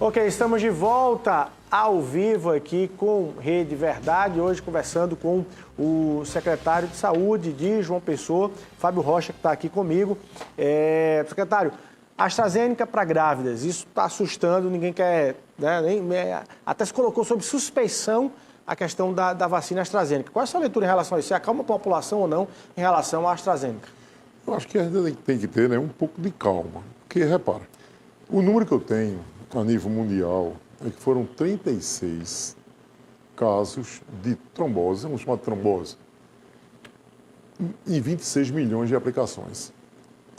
Ok, estamos de volta ao vivo aqui com Rede Verdade, hoje conversando com o secretário de Saúde de João Pessoa, Fábio Rocha, que está aqui comigo. Secretário, AstraZeneca para grávidas, isso está assustando, ninguém quer, né, até se colocou sob suspeição a questão da vacina AstraZeneca. Qual é a sua leitura em relação a isso? Você acalma a população ou não em relação à AstraZeneca? Eu acho que a gente tem que ter, né, um pouco de calma, porque, repara, o número que eu tenho a nível mundial é que foram 36 casos de trombose, vamos chamar de trombose, em 26 milhões de aplicações.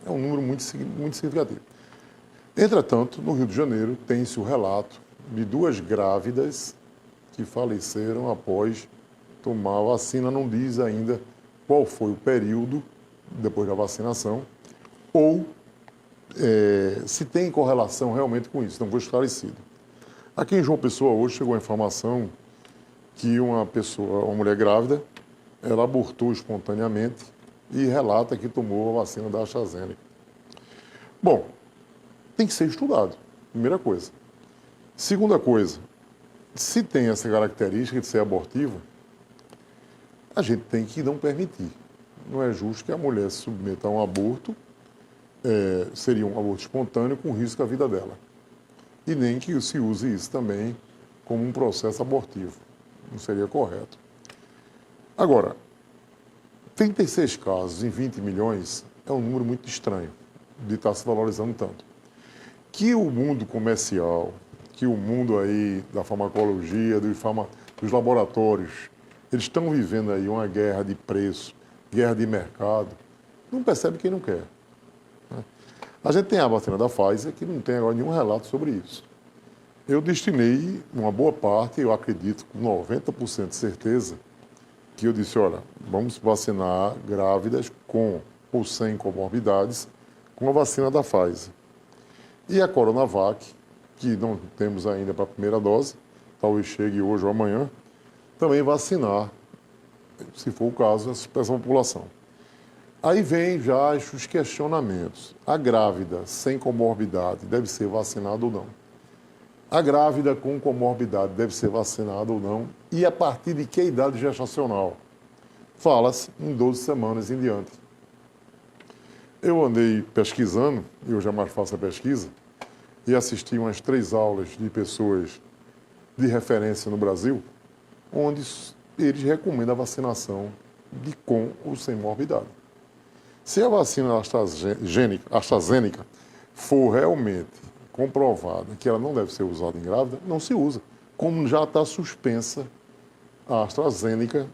É um número muito significativo. Entretanto, no Rio de Janeiro, tem-se o relato de 2 grávidas que faleceram após tomar a vacina. Não diz ainda qual foi o período depois da vacinação ou se tem correlação realmente com isso. Não foi esclarecido. Aqui em João Pessoa, hoje, chegou a informação que uma mulher grávida, ela abortou espontaneamente e relata que tomou a vacina da AstraZeneca. Bom, tem que ser estudado, primeira coisa. Segunda coisa, se tem essa característica de ser abortiva, a gente tem que não permitir. Não é justo que a mulher se submeta a um aborto, seria um aborto espontâneo com risco à vida dela. E nem que se use isso também como um processo abortivo. Não seria correto. Agora, 36 casos em 20 milhões é um número muito estranho de estar se valorizando tanto. Que o mundo comercial, que o mundo aí da farmacologia, dos laboratórios, eles estão vivendo aí uma guerra de preço, guerra de mercado, não percebe quem não quer. A gente tem a vacina da Pfizer, que não tem agora nenhum relato sobre isso. Eu destinei uma boa parte, eu acredito com 90% de certeza, que eu disse, olha, vamos vacinar grávidas com ou sem comorbidades com a vacina da Pfizer. E a Coronavac, que não temos ainda para a primeira dose, talvez chegue hoje ou amanhã, também vacinar, se for o caso, essa população. Aí vem já os questionamentos. A grávida sem comorbidade deve ser vacinada ou não? A grávida com comorbidade deve ser vacinada ou não? E a partir de que idade gestacional? Fala-se em 12 semanas em diante. Eu andei pesquisando, eu jamais faço a pesquisa, e assisti umas 3 aulas de pessoas de referência no Brasil, onde eles recomendam a vacinação de com ou sem morbidade. Se a vacina AstraZeneca for realmente comprovada que ela não deve ser usada em grávida, não se usa. Como já está suspensa a AstraZeneca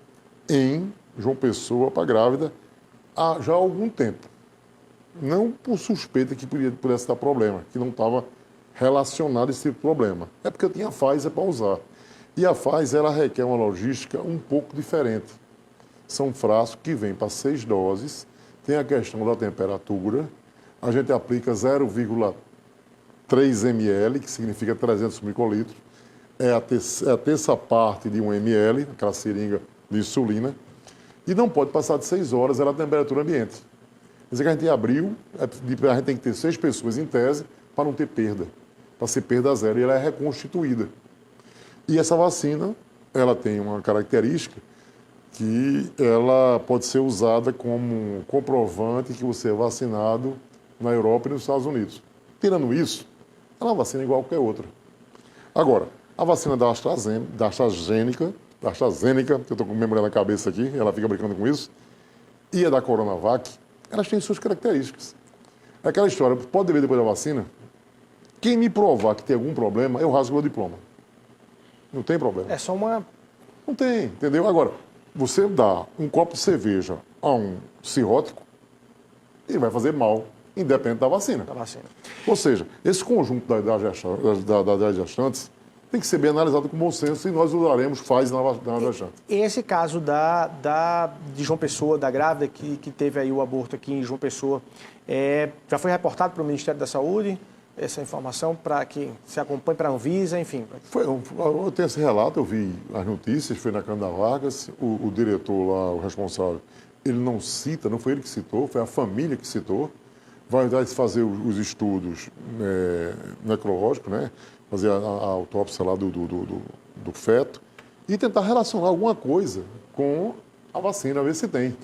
em João Pessoa para grávida há já algum tempo. Não por suspeita que pudesse dar problema, que não estava relacionado a esse tipo de problema. É porque eu tinha a Pfizer para usar. E a Pfizer ela requer uma logística um pouco diferente. São frascos que vêm para 6 doses, tem a questão da temperatura, a gente aplica 0,3 ml, que significa 300 microlitros, é a terça parte de 1 ml, aquela seringa de insulina, e não pode passar de 6 horas, ela é a temperatura ambiente. Quer dizer que a gente abriu, a gente tem que ter 6 pessoas em tese para não ter perda, para ser perda zero, e ela é reconstituída. E essa vacina, ela tem uma característica que ela pode ser usada como comprovante que você é vacinado na Europa e nos Estados Unidos. Tirando isso, ela é uma vacina igual a qualquer outra. Agora, a vacina da AstraZeneca, que eu estou com memória na cabeça aqui, ela fica brincando com isso, e a da Coronavac, elas têm suas características. É aquela história, pode ver depois da vacina, quem me provar que tem algum problema, eu rasgo o meu diploma. Não tem problema. É só uma... Não tem, entendeu? Agora, você dá um copo de cerveja a um cirrótico, ele vai fazer mal, independente da vacina. Ou seja, esse conjunto das gestantes tem que ser bem analisado com bom senso e nós usaremos Pfizer na gestante. Esse caso de João Pessoa, da grávida que teve aí o aborto aqui em João Pessoa, já foi reportado para o Ministério da Saúde? Essa informação para que se acompanhe para a Anvisa, enfim. Eu tenho esse relato, eu vi as notícias, foi na Câmara Vargas, o diretor lá, o responsável, ele não cita, não foi ele que citou, foi a família que citou. vai se fazer os estudos necrológicos, né? Fazer a autópsia lá do feto e tentar relacionar alguma coisa com a vacina, ver se tem.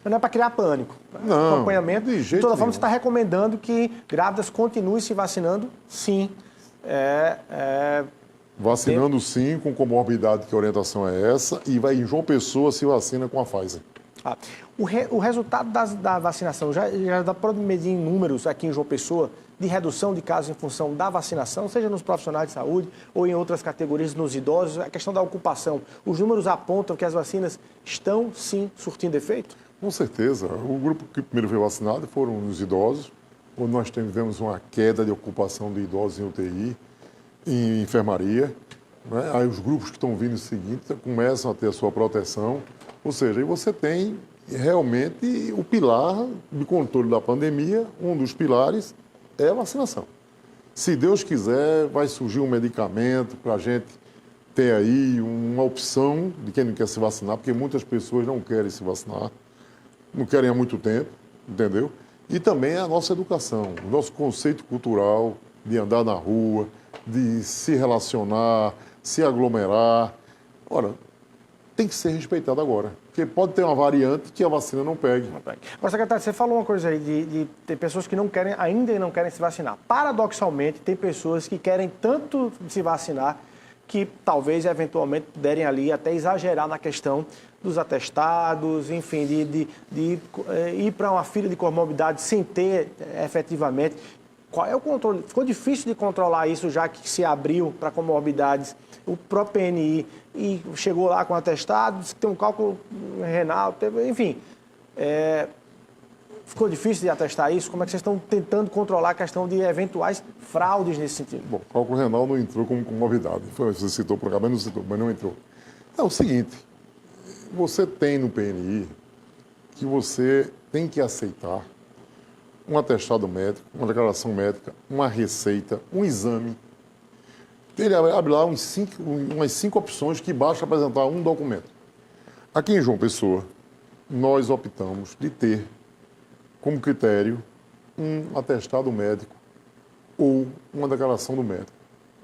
Mas não é para criar pânico. Não, Acompanhamento. de jeito de toda forma, nenhum. você está recomendando que grávidas continuem se vacinando, sim. Vacinando sim, com comorbidade, que a orientação é essa, e vai em João Pessoa se vacina com a Pfizer. O resultado da vacinação já dá para medir em números aqui em João Pessoa de redução de casos em função da vacinação, seja nos profissionais de saúde ou em outras categorias, nos idosos, a questão da ocupação. Os números apontam que as vacinas estão, sim, surtindo efeito? Com certeza. O grupo que primeiro foi vacinado foram os idosos, onde nós tivemos uma queda de ocupação de idosos em UTI, em enfermaria. Né? Aí os grupos que estão vindo em seguinte começam a ter a sua proteção. Ou seja, aí você tem realmente o pilar de controle da pandemia, um dos pilares é a vacinação. Se Deus quiser, vai surgir um medicamento para a gente ter aí uma opção de quem não quer se vacinar, porque muitas pessoas não querem se vacinar, não querem há muito tempo, entendeu? E também a nossa educação, o nosso conceito cultural de andar na rua, de se relacionar, se aglomerar. Ora, tem que ser respeitado agora, porque pode ter uma variante que a vacina não pegue. Mas, secretário, você falou uma coisa aí de ter pessoas que ainda não querem se vacinar. Paradoxalmente, tem pessoas que querem tanto se vacinar que talvez, eventualmente, puderem ali até exagerar na questão dos atestados, enfim, de ir para uma fila de comorbidade sem ter efetivamente. Qual é o controle? Ficou difícil de controlar isso, já que se abriu para comorbidades. O próprio PNI e chegou lá com atestado, disse que tem um cálculo renal, enfim. Ficou difícil de atestar isso? Como é que vocês estão tentando controlar a questão de eventuais fraudes nesse sentido? Bom, o cálculo renal não entrou como comorbidade. Você citou por cá, mas não entrou. É o seguinte, você tem no PNI que você tem que aceitar um atestado médico, uma declaração médica, uma receita, um exame. Ele abre lá umas 5 opções que basta apresentar um documento. Aqui em João Pessoa, nós optamos de ter como critério um atestado médico ou uma declaração do médico,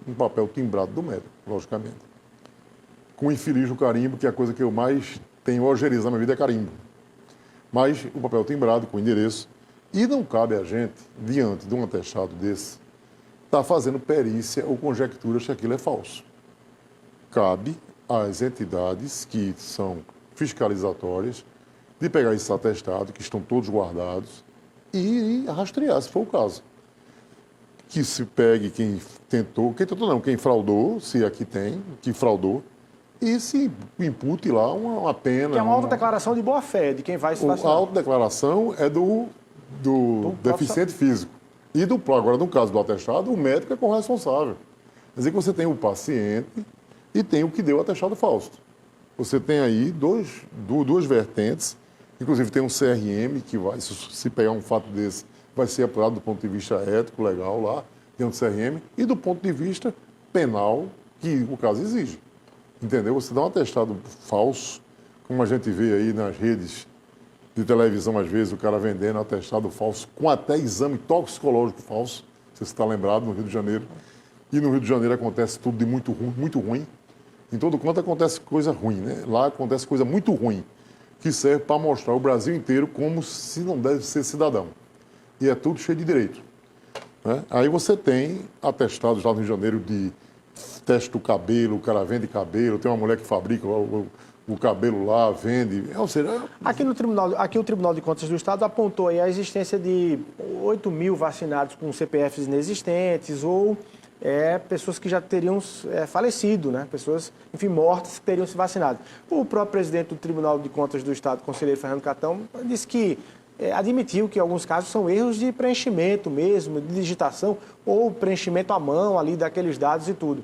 um papel timbrado do médico, logicamente. Com infeliz o carimbo, que é a coisa que eu mais tenho ojeriza na minha vida é carimbo. Mas o papel timbrado com endereço. E não cabe a gente, diante de um atestado desse, estar fazendo perícia ou conjecturas que aquilo é falso. Cabe às entidades que são fiscalizatórias de pegar esses atestados, que estão todos guardados, e rastrear, se for o caso. Que se pegue quem quem fraudou, se aqui tem, que fraudou, e se impute lá uma pena. Que é uma autodeclaração de boa-fé de quem vai se vacinar. A autodeclaração é do deficiente físico. E agora, no caso do atestado, o médico é corresponsável. Quer dizer que você tem o paciente e tem o que deu o atestado falso. Você tem aí duas vertentes, inclusive tem um CRM que vai, se pegar um fato desse, vai ser apurado do ponto de vista ético, legal lá, dentro do CRM, e do ponto de vista penal, que o caso exige. Entendeu? Você dá um atestado falso, como a gente vê aí nas redes de televisão, às vezes, o cara vendendo atestado falso, com até exame toxicológico falso, você está lembrado, no Rio de Janeiro. E no Rio de Janeiro acontece tudo de muito ruim, muito ruim. Em todo canto acontece coisa ruim, né? Lá acontece coisa muito ruim, que serve para mostrar o Brasil inteiro como se não deve ser cidadão. E é tudo cheio de direito. Né? Aí você tem atestados lá no Rio de Janeiro de teste do cabelo, o cara vende cabelo, tem uma mulher que fabrica o cabelo lá, vende. Ou seja, aqui o Tribunal de Contas do Estado apontou aí a existência de 8 mil vacinados com CPFs inexistentes ou pessoas que já teriam falecido, né? Pessoas, enfim, mortas que teriam se vacinado. O próprio presidente do Tribunal de Contas do Estado, conselheiro Fernando Catão, disse que admitiu que alguns casos são erros de preenchimento mesmo, de digitação ou preenchimento à mão ali daqueles dados e tudo.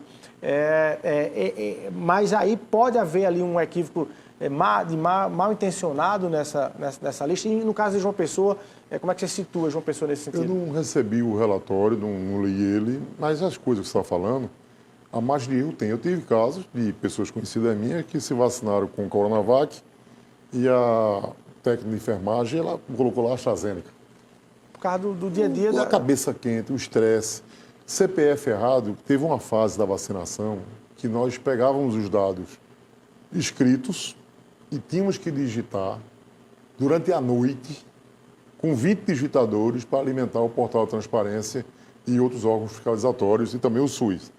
Mas aí pode haver ali um equívoco mal intencionado nessa lista. E no caso de João Pessoa, como é que você situa João Pessoa nesse sentido? Eu não recebi o relatório, não li ele, mas as coisas que você está falando, a margem de erro tem. Eu tive casos de pessoas conhecidas minhas que se vacinaram com o Coronavac e a técnica de enfermagem, ela colocou lá a AstraZeneca. por causa do dia a dia. A cabeça quente, o estresse. CPF errado, teve uma fase da vacinação que nós pegávamos os dados escritos e tínhamos que digitar durante a noite com 20 digitadores para alimentar o portal de transparência e outros órgãos fiscalizatórios e também o SUS.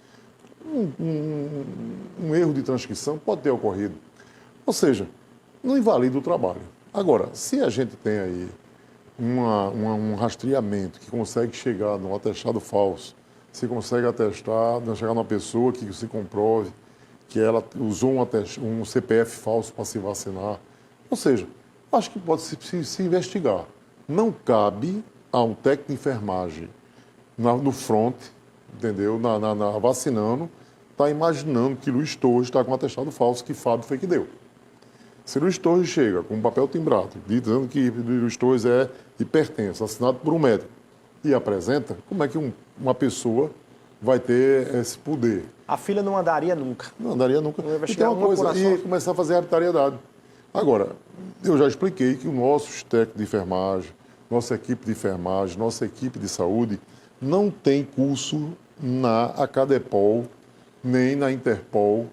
Um erro de transcrição pode ter ocorrido. Ou seja, não invalida o trabalho. Agora, se a gente tem aí um rastreamento que consegue chegar num atestado falso, se consegue atestar, chegar numa pessoa que se comprove que ela usou um CPF falso para se vacinar, ou seja, acho que pode se investigar. Não cabe a um técnico de enfermagem no front, entendeu? Vacinando, está imaginando que Luiz Torres está com um atestado falso que Fábio foi que deu. Se Luiz Torres chega com um papel timbrado, dizendo que Luiz Torres é hipertenso, assinado por um médico, e apresenta, como é que uma pessoa vai ter esse poder? A fila não andaria nunca. Não andaria nunca. Não ia e tem uma coisa, e começar a fazer arbitrariedade. Agora, eu já expliquei que os nossos técnicos de enfermagem, nossa equipe de enfermagem, nossa equipe de saúde, não tem curso na Acadepol, nem na Interpol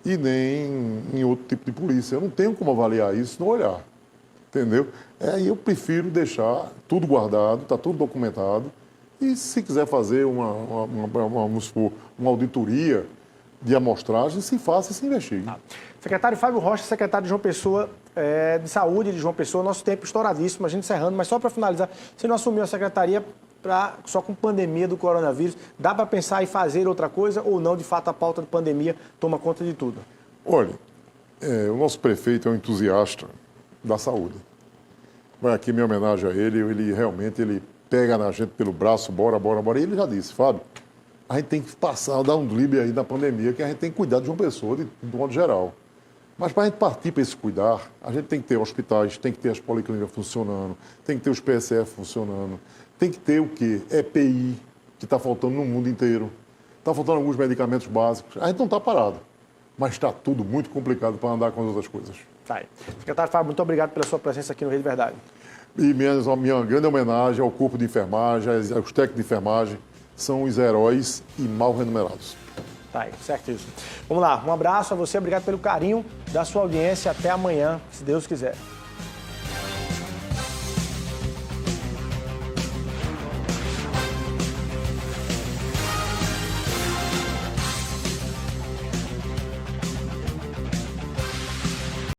e nem em outro tipo de polícia. Eu não tenho como avaliar isso no olhar, entendeu? Aí eu prefiro deixar tudo guardado, está tudo documentado, e se quiser fazer vamos supor, uma auditoria de amostragem, se faça e se investigue. Secretário Fábio Rocha, secretário de João Pessoa, de Saúde de João Pessoa, nosso tempo estouradíssimo, a gente encerrando, mas só para finalizar, você não assumiu a secretaria só com pandemia do coronavírus, dá para pensar em fazer outra coisa ou não, de fato a pauta de pandemia toma conta de tudo? Olha, o nosso prefeito é um entusiasta da saúde. Vai aqui minha homenagem a ele, ele realmente pega na gente pelo braço, bora. E ele já disse, Fábio, a gente tem que dar um drible aí na pandemia, que a gente tem que cuidar de uma pessoa, de modo geral. Mas para a gente partir para esse cuidar, a gente tem que ter hospitais, tem que ter as policlínicas funcionando, tem que ter os PSF funcionando, tem que ter o quê? EPI, que está faltando no mundo inteiro. Está faltando alguns medicamentos básicos. A gente não está parado, mas está tudo muito complicado para andar com as outras coisas. Tá aí. Secretário Fábio, muito obrigado pela sua presença aqui no Rede Verdade. E minha grande homenagem ao corpo de enfermagem, aos técnicos de enfermagem, são os heróis e mal remunerados. Tá aí, certíssimo. Vamos lá, um abraço a você, obrigado pelo carinho da sua audiência. Até amanhã, se Deus quiser.